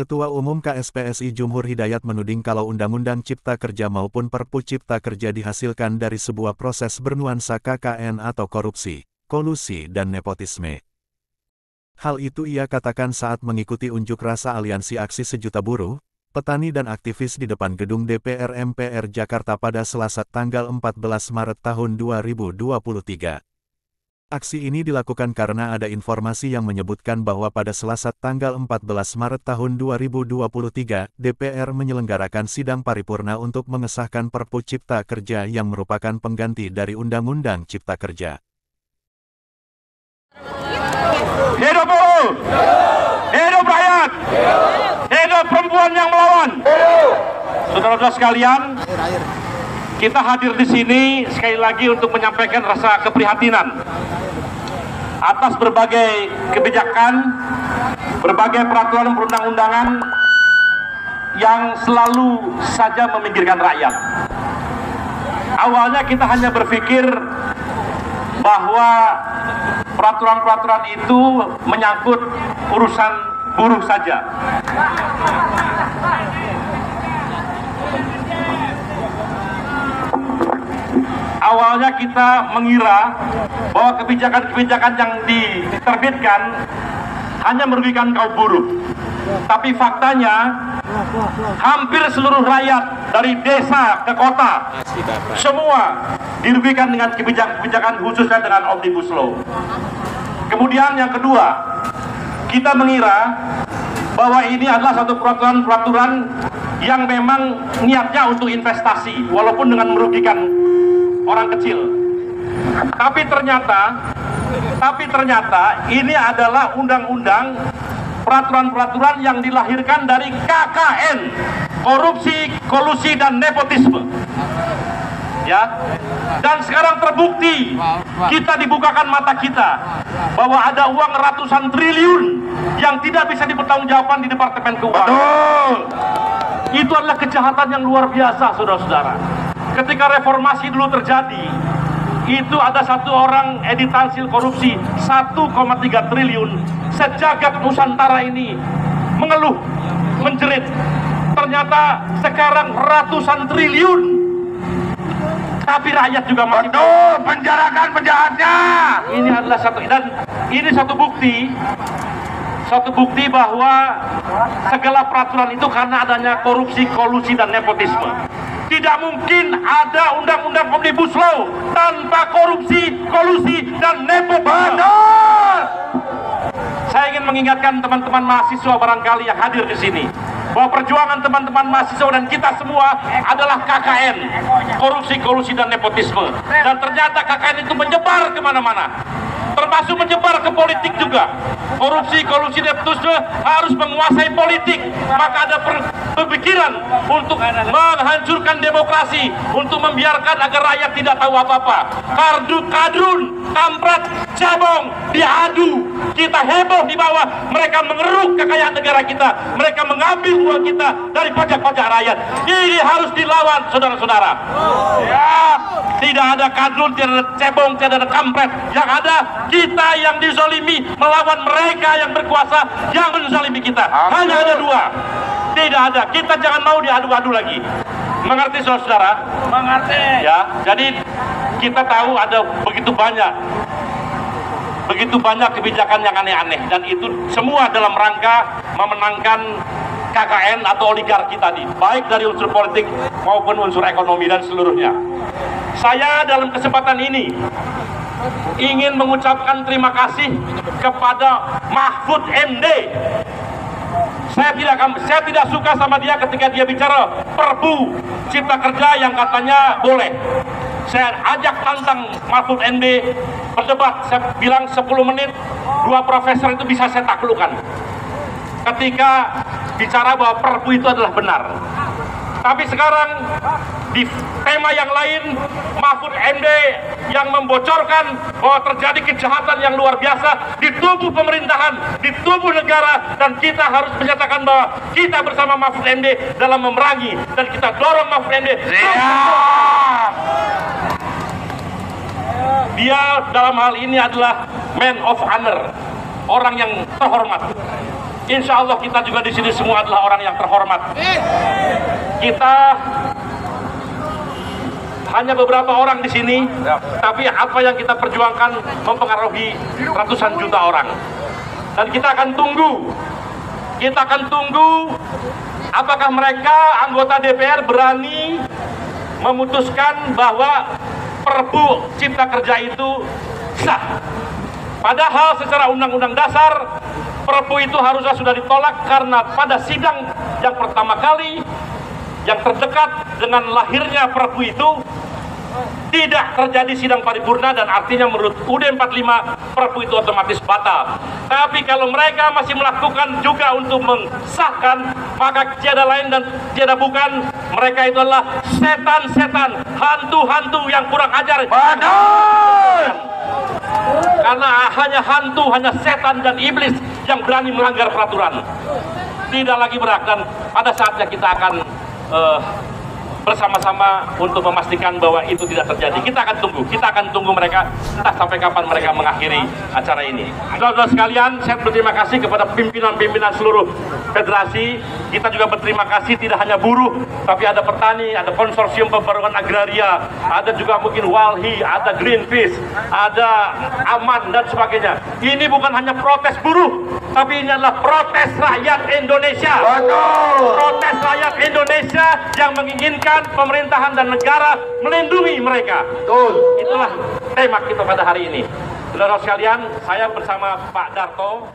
Ketua Umum KSPSI Jumhur Hidayat menuding kalau Undang-Undang Cipta Kerja maupun Perpu Cipta Kerja dihasilkan dari sebuah proses bernuansa KKN atau korupsi, kolusi dan nepotisme. Hal itu ia katakan saat mengikuti unjuk rasa Aliansi Aksi Sejuta Buruh, petani dan aktivis di depan gedung DPR MPR Jakarta pada Selasa tanggal 14 Maret tahun 2023. Aksi ini dilakukan karena ada informasi yang menyebutkan bahwa pada Selasa tanggal 14 Maret tahun 2023, DPR menyelenggarakan sidang paripurna untuk mengesahkan Perpu Cipta Kerja yang merupakan pengganti dari Undang-Undang Cipta Kerja. Hidup buruh! Hidup rakyat! Hidup perempuan yang melawan! Saudara-saudara sekalian, kita hadir di sini sekali lagi untuk menyampaikan rasa keprihatinan atas berbagai kebijakan, berbagai peraturan perundang-undangan yang selalu saja meminggirkan rakyat. Awalnya kita hanya berpikir bahwa peraturan-peraturan itu menyangkut urusan buruh saja. Awalnya kita mengira bahwa kebijakan-kebijakan yang diterbitkan hanya merugikan kaum buruh. Tapi faktanya, hampir seluruh rakyat dari desa ke kota, semua dirugikan dengan kebijakan-kebijakan khususnya dengan Omnibus Law. Kemudian yang kedua, kita mengira bahwa ini adalah satu peraturan-peraturan yang memang niatnya untuk investasi, walaupun dengan merugikan orang kecil. Tapi ternyata ini adalah undang-undang peraturan-peraturan yang dilahirkan dari KKN, korupsi, kolusi dan nepotisme. Ya. Dan sekarang terbukti, kita dibukakan mata kita bahwa ada uang ratusan triliun yang tidak bisa dipertanggungjawabkan di Departemen Keuangan. Betul. Itu adalah kejahatan yang luar biasa, saudara-saudara. Ketika reformasi dulu terjadi, itu ada satu orang editansil korupsi 1,3 triliun. Sejagat Nusantara ini mengeluh, menjerit. Ternyata sekarang ratusan triliun. Tapi rakyat juga masih penjarakan penjahatnya. Ini adalah satu bukti bahwa segala peraturan itu karena adanya korupsi, kolusi dan nepotisme. Tidak mungkin ada undang-undang Omnibus Law tanpa korupsi, kolusi, dan nepotisme. Saya ingin mengingatkan teman-teman mahasiswa barangkali yang hadir di sini bahwa perjuangan teman-teman mahasiswa dan kita semua adalah KKN, korupsi, kolusi, dan nepotisme. Dan ternyata KKN itu menyebar kemana-mana, termasuk menyebar ke politik juga. Korupsi, kolusi, nepotisme harus menguasai politik. Maka ada pemikiran untuk menghancurkan demokrasi, untuk membiarkan agar rakyat tidak tahu apa-apa. Kadrun, kampret, cebong, diadu. Kita heboh di bawah, mereka mengeruk kekayaan negara kita, mereka mengambil uang kita dari pajak-pajak rakyat. Ini harus dilawan, saudara-saudara. Ya, tidak ada kadrun, tidak ada cebong, tidak ada kampret. Yang ada kita yang dizalimi melawan mereka yang berkuasa yang menzalimi kita. Hanya ada dua. Tidak ada. Kita jangan mau diadu-adu lagi. Mengerti, saudara-saudara? Mengerti. Ya, jadi kita tahu ada begitu banyak kebijakan yang aneh-aneh, dan itu semua dalam rangka memenangkan KKN atau oligarki tadi, baik dari unsur politik maupun unsur ekonomi dan seluruhnya. Saya dalam kesempatan ini ingin mengucapkan terima kasih kepada Mahfud MD. Saya tidak suka sama dia ketika dia bicara Perpu Cipta Kerja yang katanya boleh. Saya ajak tantang Mahfud MD berdebat. Saya bilang 10 menit 2 profesor itu bisa saya taklukkan ketika bicara bahwa Perpu itu adalah benar. Tapi sekarang di tema yang lain, Mahfud MD yang membocorkan bahwa terjadi kejahatan yang luar biasa di tubuh pemerintahan, di tubuh negara, dan kita harus menyatakan bahwa kita bersama Mahfud MD dalam memerangi, dan kita dorong Mahfud MD. Dia dalam hal ini adalah man of honor, orang yang terhormat. Insya Allah kita juga di sini semua adalah orang yang terhormat. Kita hanya beberapa orang di sini, tapi apa yang kita perjuangkan mempengaruhi ratusan juta orang. Dan kita akan tunggu apakah mereka anggota DPR berani memutuskan bahwa Perpu Cipta Kerja itu sah. Padahal secara undang-undang dasar Perpu itu harusnya sudah ditolak karena pada sidang yang pertama kali yang terdekat dengan lahirnya Perpu itu tidak terjadi sidang paripurna, dan artinya menurut UUD 45 Perpu itu otomatis batal. Tapi kalau mereka masih melakukan juga untuk mensahkan, maka tiada lain dan tiada bukan, mereka itu adalah setan-setan, hantu-hantu yang kurang ajar. Karena hanya hantu, hanya setan dan iblis yang berani melanggar peraturan. Tidak lagi berat, dan pada saatnya kita akan bersama-sama untuk memastikan bahwa itu tidak terjadi. Kita akan tunggu mereka entah sampai kapan mereka mengakhiri acara ini. Saudara-saudara sekalian, saya berterima kasih kepada pimpinan-pimpinan seluruh federasi. Kita juga berterima kasih tidak hanya buruh, tapi ada petani, ada konsorsium pembaruan agraria, ada juga mungkin Walhi, ada Greenpeace, ada Aman dan sebagainya. Ini bukan hanya protes buruh, tapi ini adalah protes rakyat Indonesia. Protes rakyat Indonesia yang menginginkan pemerintahan dan negara melindungi mereka. Itulah tema kita pada hari ini. Saudara sekalian, saya bersama Pak Darto.